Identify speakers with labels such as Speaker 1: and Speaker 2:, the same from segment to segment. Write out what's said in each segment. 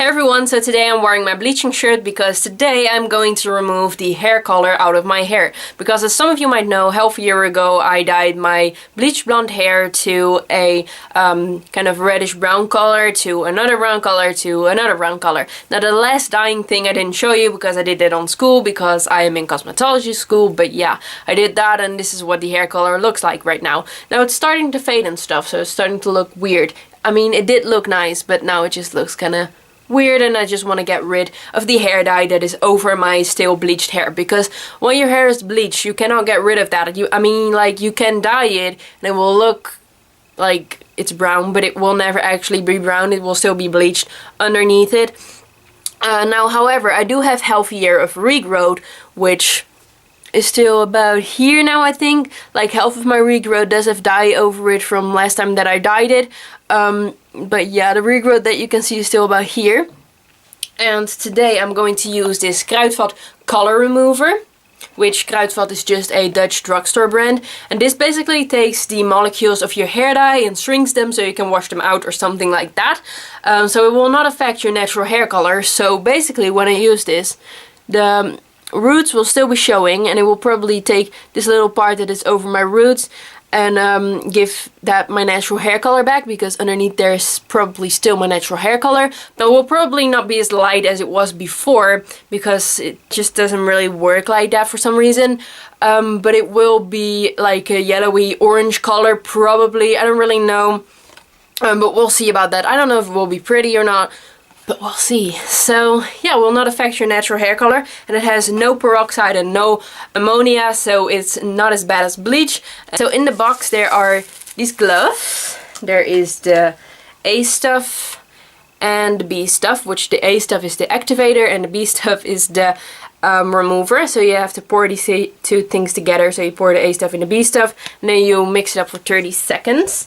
Speaker 1: Hey everyone, so today I'm wearing my bleaching shirt because today I'm going to remove the hair color out of my hair. Because as some of you might know, half a year ago I dyed my bleach blonde hair to a kind of reddish brown color, to another brown color, to another brown color. Now the last dyeing thing I didn't show you because I did it on school because I am in cosmetology school, but yeah, I did that and this is what the hair color looks like right now. Now it's starting to fade and stuff, so it's starting to look weird. I mean, it did look nice, but now it just looks kind of weird and I just want to get rid of the hair dye that is over my still bleached hair, because when your hair is bleached you cannot get rid of that. You can dye it and it will look like it's brown, but it will never actually be brown. It will still be bleached underneath it. Now however, I do have half a year of regrowth, which is still about here now, I think. Like half of my regrowth does have dye over it from last time that I dyed it. But yeah, the regrowth that you can see is still about here. And today I'm going to use this Kruidvat color remover, which Kruidvat is just a Dutch drugstore brand. And this basically takes the molecules of your hair dye and shrinks them so you can wash them out or something like that. So it will not affect your natural hair color. So basically when I use this, the roots will still be showing, and it will probably take this little part that is over my roots and give that my natural hair color back, because underneath there is probably still my natural hair color, but it will probably not be as light as it was before because it just doesn't really work like that for some reason. But it will be like a yellowy orange color probably. I don't really know, but we'll see about that. I don't know if it will be pretty or not, but we'll see. So yeah, it will not affect your natural hair color, and it has no peroxide and no ammonia, so it's not as bad as bleach. So in the box there are these gloves. There is the A stuff and the B stuff, which the A stuff is the activator and the B stuff is the remover. So you have to pour these two things together. So you pour the A stuff in the B stuff, and then you mix it up for 30 seconds.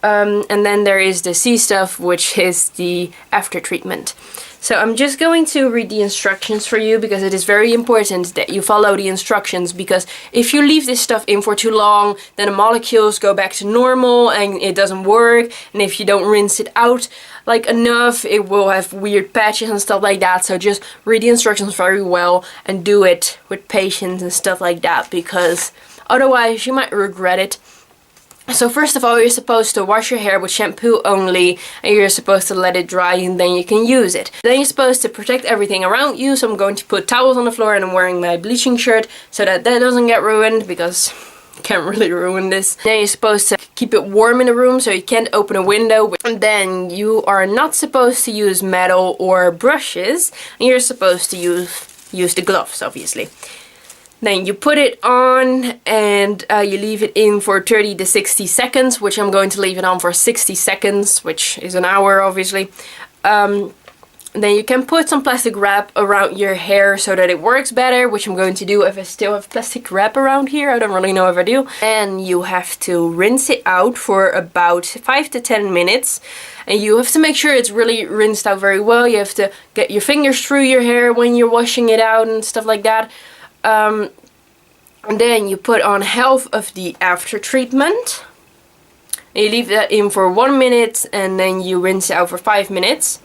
Speaker 1: And then there is the C stuff, which is the after treatment. So I'm just going to read the instructions for you, because it is very important that you follow the instructions, because if you leave this stuff in for too long, then the molecules go back to normal and it doesn't work. And if you don't rinse it out like enough, it will have weird patches and stuff like that. So just read the instructions very well and do it with patience and stuff like that, because otherwise you might regret it. So first of all, you're supposed to wash your hair with shampoo only, and you're supposed to let it dry and then you can use it. Then you're supposed to protect everything around you, so I'm going to put towels on the floor and I'm wearing my bleaching shirt so that doesn't get ruined, because you can't really ruin this. Then you're supposed to keep it warm in the room, so you can't open a window. And then you are not supposed to use metal or brushes, and you're supposed to use the gloves, obviously. Then you put it on and you leave it in for 30 to 60 seconds, which I'm going to leave it on for 60 seconds, which is an hour obviously. Then you can put some plastic wrap around your hair so that it works better, which I'm going to do if I still have plastic wrap around here. I don't really know if I do. And you have to rinse it out for about 5 to 10 minutes. And you have to make sure it's really rinsed out very well. You have to get your fingers through your hair when you're washing it out and stuff like that. And then you put on half of the after treatment. And you leave that in for 1 minute, and then you rinse it out for 5 minutes.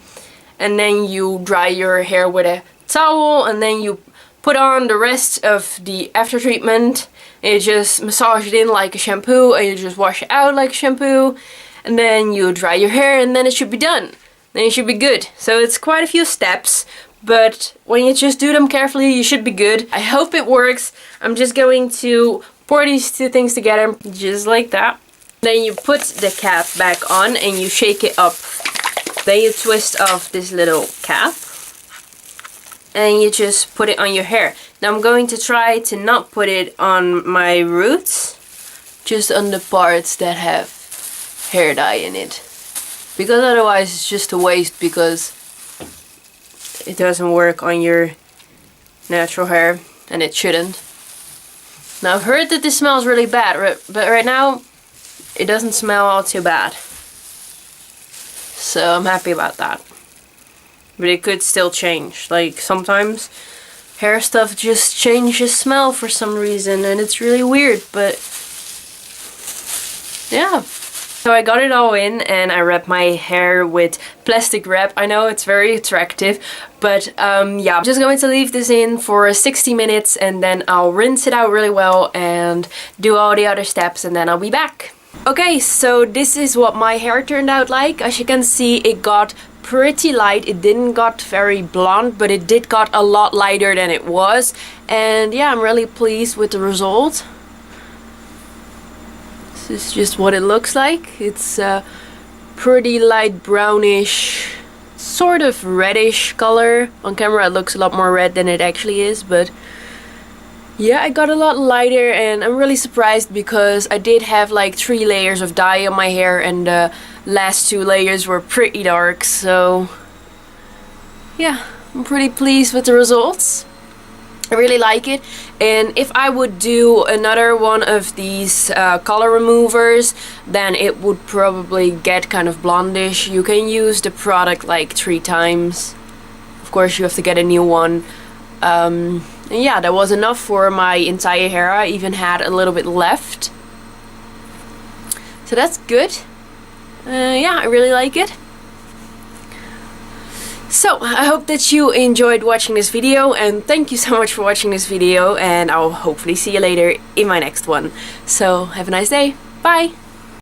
Speaker 1: And then you dry your hair with a towel, and then you put on the rest of the after treatment. And you just massage it in like a shampoo, and you just wash it out like a shampoo. And then you dry your hair, and then it should be done. Then you should be good. So it's quite a few steps, but when you just do them carefully, you should be good. I hope it works. I'm just going to pour these two things together, just like that. Then you put the cap back on and you shake it up. Then you twist off this little cap and you just put it on your hair. Now I'm going to try to not put it on my roots, just on the parts that have hair dye in it. Because otherwise it's just a waste, because it doesn't work on your natural hair, and it shouldn't. Now I've heard that this smells really bad, but right now it doesn't smell all too bad. So I'm happy about that. But it could still change. Like sometimes hair stuff just changes smell for some reason, and it's really weird, but yeah. So I got it all in and I wrapped my hair with plastic wrap. I know it's very attractive, but yeah, I'm just going to leave this in for 60 minutes and then I'll rinse it out really well and do all the other steps and then I'll be back. Okay, so this is what my hair turned out like. As you can see, it got pretty light. It didn't got very blonde, but it did got a lot lighter than it was. And yeah, I'm really pleased with the result. This is just what it looks like. It's a pretty light brownish, sort of reddish color. On camera it looks a lot more red than it actually is, but yeah, I got a lot lighter and I'm really surprised because I did have like 3 layers of dye on my hair and the last 2 layers were pretty dark, so yeah, I'm pretty pleased with the results. I really like it, and if I would do another one of these color removers, then it would probably get kind of blondish. You can use the product like 3 times. Of course you have to get a new one. And yeah, that was enough for my entire hair. I even had a little bit left. So that's good. Yeah, I really like it. So, I hope that you enjoyed watching this video, and thank you so much for watching this video, and I'll hopefully see you later in my next one. So, have a nice day. Bye!